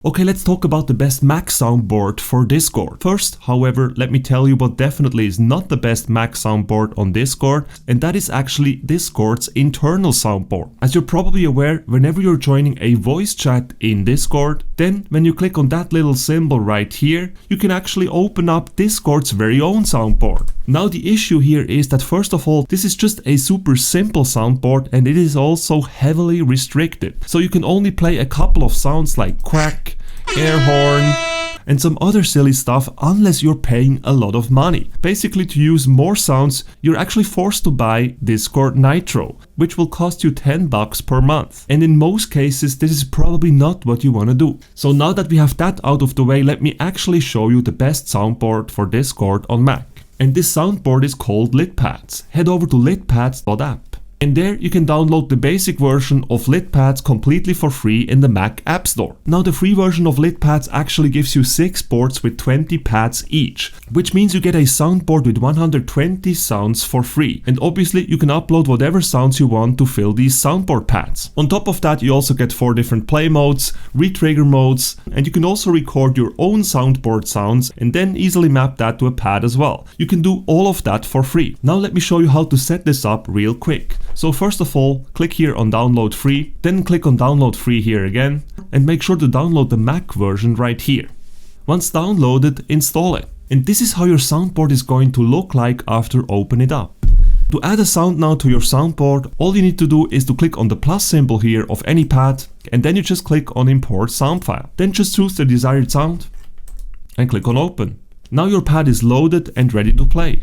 Okay, let's talk about the best Mac soundboard for Discord. First, however, let me tell you what definitely is not the best Mac soundboard on Discord, and that is actually Discord's internal soundboard. As you're probably aware, whenever you're joining a voice chat in Discord, then when you click on that little symbol right here, you can actually open up Discord's very own soundboard. Now the issue here is that first of all, this is just a super simple soundboard and it is also heavily restricted. So you can only play a couple of sounds like quack, air horn, and some other silly stuff unless you're paying a lot of money. Basically, to use more sounds, you're actually forced to buy Discord Nitro, which will cost you $10 per month. And in most cases, this is probably not what you want to do. So now that we have that out of the way, let me actually show you the best soundboard for Discord on Mac. And this soundboard is called LitPads. Head over to litpads.app. And there you can download the basic version of LitPads completely for free in the Mac App Store. Now the free version of LitPads actually gives you 6 boards with 20 pads each, which means you get a soundboard with 120 sounds for free. And obviously you can upload whatever sounds you want to fill these soundboard pads. On top of that, you also get 4 different play modes, retrigger modes, and you can also record your own soundboard sounds and then easily map that to a pad as well. You can do all of that for free. Now let me show you how to set this up real quick. So first of all, click here on download free, then click on download free here again, and make sure to download the Mac version right here. Once downloaded, install it. And this is how your soundboard is going to look like after open it up. To add a sound now to your soundboard, all you need to do is to click on the plus symbol here of any pad, and then you just click on import sound file. Then just choose the desired sound and click on open. Now your pad is loaded and ready to play.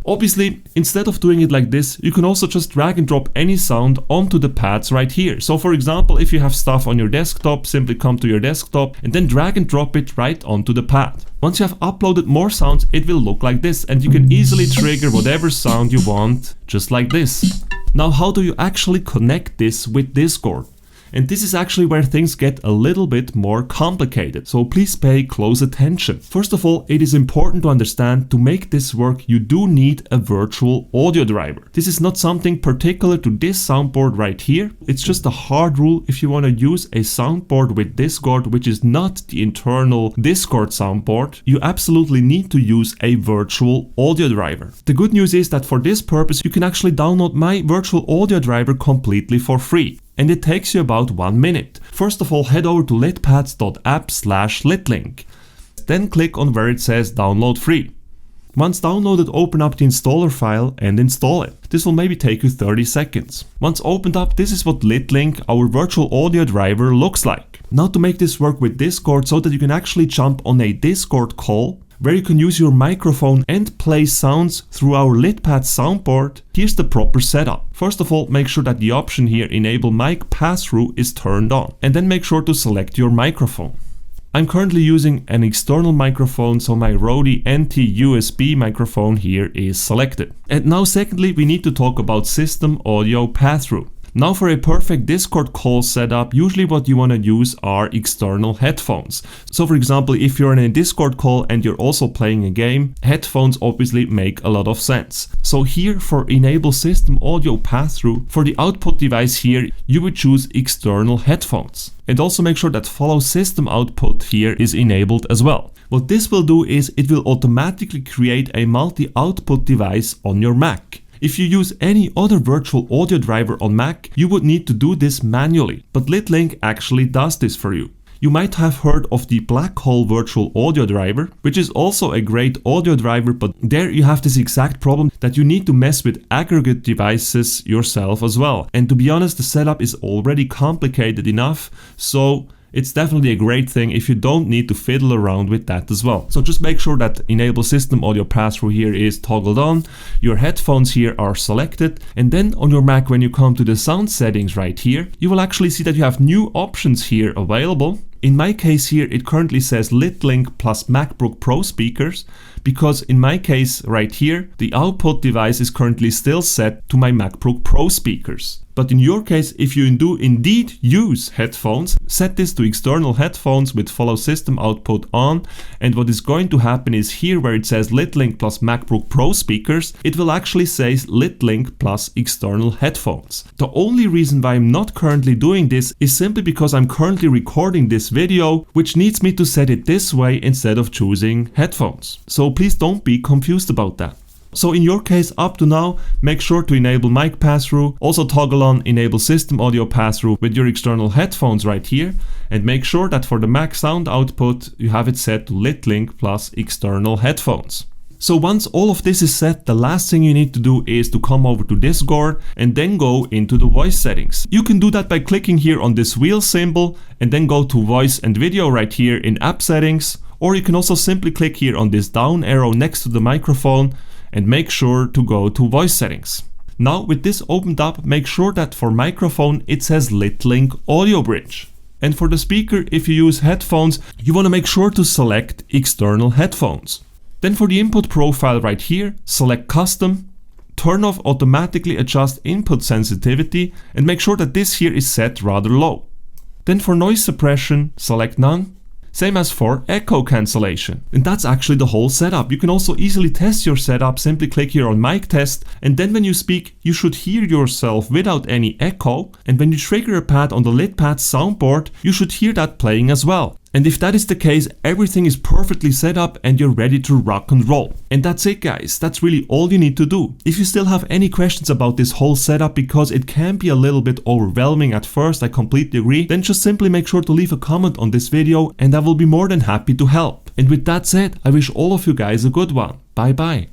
Obviously, instead of doing it like this, you can also just drag and drop any sound onto the pads right here. So for example, if you have stuff on your desktop, simply come to your desktop and then drag and drop it right onto the pad. Once you have uploaded more sounds, it will look like this, and you can easily trigger whatever sound you want, just like this. Now how do you actually connect this with Discord? And this is actually where things get a little bit more complicated, so please pay close attention. First of all, it is important to understand to make this work you do need a virtual audio driver. This is not something particular to this soundboard right here, it's just a hard rule if you want to use a soundboard with Discord which is not the internal Discord soundboard, you absolutely need to use a virtual audio driver. The good news is that for this purpose you can actually download my virtual audio driver completely for free. And it takes you about 1 minute. First of all, head over to litpads.app/litlink. Then click on where it says download free. Once downloaded, open up the installer file and install it. This will maybe take you 30 seconds. Once opened up, this is what LitLink, our virtual audio driver, looks like. Now to make this work with Discord so that you can actually jump on a Discord call, where you can use your microphone and play sounds through our LitPads soundboard, here's the proper setup. First of all, make sure that the option here, Enable Mic Passthrough, is turned on, and then make sure to select your microphone. I'm currently using an external microphone, so my Rode NT-USB microphone here is selected. And now secondly, we need to talk about System Audio Passthrough. Now for a perfect Discord call setup, usually what you want to use are external headphones. So for example, if you're in a Discord call and you're also playing a game, headphones obviously make a lot of sense. So here for Enable System Audio Passthrough, for the output device here, you would choose external headphones. And also make sure that Follow System Output here is enabled as well. What this will do is it will automatically create a multi-output device on your Mac. If you use any other virtual audio driver on Mac, you would need to do this manually, but LitLink actually does this for you. You might have heard of the Black Hole virtual audio driver, which is also a great audio driver, but there you have this exact problem that you need to mess with aggregate devices yourself as well. And to be honest, the setup is already complicated enough, so it's definitely a great thing if you don't need to fiddle around with that as well. So just make sure that Enable System Audio Passthrough here is toggled on, your headphones here are selected, and then on your Mac, when you come to the sound settings right here, you will actually see that you have new options here available. In my case here, it currently says LitLink plus MacBook Pro speakers, because in my case right here, the output device is currently still set to my MacBook Pro speakers. But in your case, if you do indeed use headphones, set this to external headphones with Follow System Output on, and what is going to happen is here where it says LitLink plus MacBook Pro speakers, it will actually say LitLink plus external headphones. The only reason why I'm not currently doing this is simply because I'm currently recording this this video, which needs me to set it this way instead of choosing headphones. So please don't be confused about that. So in your case, up to now, make sure to enable Mic Passthrough, also toggle on enable System Audio Passthrough with your external headphones right here, and make sure that for the Mac sound output, you have it set to LitLink plus external headphones. So once all of this is set, the last thing you need to do is to come over to Discord and then go into the voice settings. You can do that by clicking here on this wheel symbol and then go to voice and video right here in app settings, or you can also simply click here on this down arrow next to the microphone and make sure to go to voice settings. Now with this opened up, make sure that for microphone it says LitLink audio bridge. And for the speaker, if you use headphones, you want to make sure to select external headphones. Then for the input profile right here, select custom, turn off automatically adjust input sensitivity and make sure that this here is set rather low. Then for noise suppression, select none. Same as for echo cancellation. And that's actually the whole setup. You can also easily test your setup, simply click here on mic test, and then when you speak, you should hear yourself without any echo, and when you trigger a pad on the LitPads soundboard, you should hear that playing as well. And if that is the case, everything is perfectly set up and you're ready to rock and roll. And that's it guys, that's really all you need to do. If you still have any questions about this whole setup, because it can be a little bit overwhelming at first, I completely agree, then just simply make sure to leave a comment on this video and I will be more than happy to help. And with that said, I wish all of you guys a good one. Bye bye.